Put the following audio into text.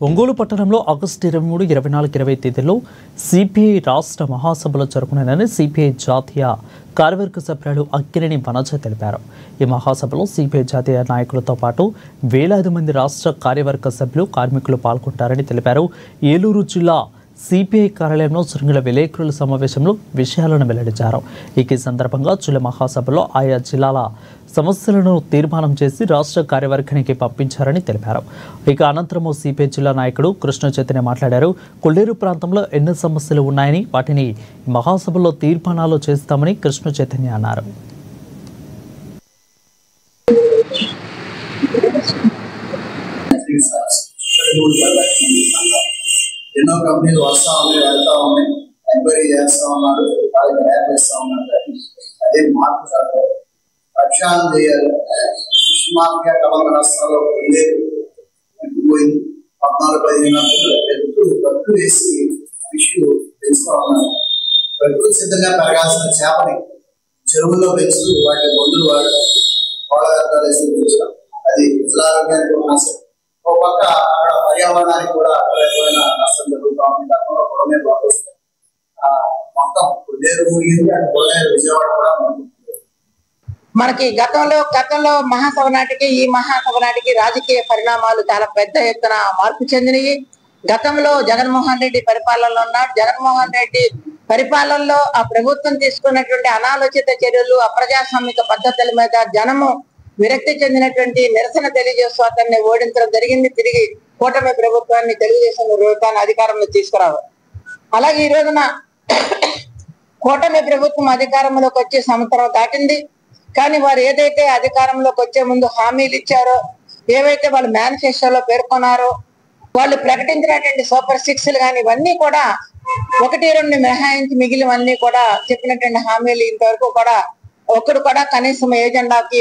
ఒంగోలు పట్టణంలో ఆగస్టు 23, 24, 20 తేదీల్లో సిపిఐ రాష్ట్ర మహాసభలో జరుగునని సిపిఐ జాతీయ కార్యవర్గ సభ్యులు అక్కినేని వనజ తెలిపారు. ఈ మహాసభలో సిపిఐ జాతీయ నాయకులతో పాటు వేలాది మంది రాష్ట్ర కార్యవర్గ సభ్యులు, కార్మికులు పాల్గొంటారని తెలిపారు. ఏలూరు జిల్లా సిపిఐ కార్యాలయంలో జరిగిన విలేకరుల సమావేశంలో విషయాలను వెల్లడించారు. ఈ సందర్భంగా జిల్లా మహాసభలో ఆయా జిల్లాల సమస్యలను తీర్మానం చేసి రాష్ట్ర కార్యవర్గానికి పంపించారని తెలిపారు. ఇక అనంతరం సిపిఐ జిల్లా నాయకుడు కృష్ణ చైతన్య మాట్లాడారు. కొల్లేరు ప్రాంతంలో ఎన్నో సమస్యలు ఉన్నాయని, వాటిని మహాసభలో తీర్మానాలు చేస్తామని కృష్ణ చైతన్య అన్నారు. ఎన్నో కంపెనీలు వస్తా ఉన్నాయి, వెళ్తా ఉన్నాయి, ఎంక్వైరీ చేస్తా ఉన్నారు, వాళ్ళకి ర్యాప్ వేస్తా ఉన్నారు. అదే మార్పు కాదు, రక్షణ చేయాలి. మాఫియా కలంగ రాష్ట్రాల్లో పోయింది 14-15 ఖర్చు వేసి ఇష్యూ పెంచుతా ఉన్నారు. ప్రకృతి సిద్ధంగా పెరగాల్సిన చేపని చెరువుల్లో పెంచు వాటి మందులు వాడు వాళ్ళ వ్యర్థాలు వేసి పెంచడం, అది ప్రజారోగ్యానికి నష్టం. ఒక పక్క అక్కడ పర్యావరణానికి కూడా రకమైన నష్టం జరుగుతూ ఉంది. గతంలో పొడమేరు బాగా వస్తాయి, మొత్తం కొల్లేరు మురిగింది, అటు పొడమేరు విజయవాడ కూడా మనకి గతంలో మహాసభ నాటికి ఈ మహాసభ నాటికి రాజకీయ పరిణామాలు చాలా పెద్ద ఎత్తున మార్పు చెందినవి. గతంలో జగన్మోహన్ రెడ్డి పరిపాలనలో ఉన్నాడు. జగన్మోహన్ రెడ్డి పరిపాలనలో ఆ ప్రభుత్వం తీసుకున్నటువంటి అనాలోచిత చర్యలు, అప్రజాస్వామిక పద్ధతుల మీద జనము విరక్తి చెందినటువంటి నిరసన తెలియజేస్తూ అతన్ని ఓడించడం జరిగింది. తిరిగి కూటమి ప్రభుత్వాన్ని, తెలుగుదేశం ప్రభుత్వాన్ని అధికారంలో తీసుకురావాలి. అలాగే ఈ రోజున కూటమి ప్రభుత్వం అధికారంలోకి వచ్చే సంవత్సరం దాటింది. కానీ వారు ఏదైతే అధికారంలోకి వచ్చే ముందు హామీలు ఇచ్చారో, ఏవైతే వాళ్ళు మేనిఫెస్టోలో పేర్కొన్నారో, వాళ్ళు ప్రకటించినటువంటి సూపర్ 6లు కానీ ఇవన్నీ కూడా 1-2 మినహాయించి మిగిలినవన్నీ కూడా చెప్పినటువంటి హామీలు ఇంతవరకు కూడా ఒక్కడు కూడా కనీసం ఏజెండాకి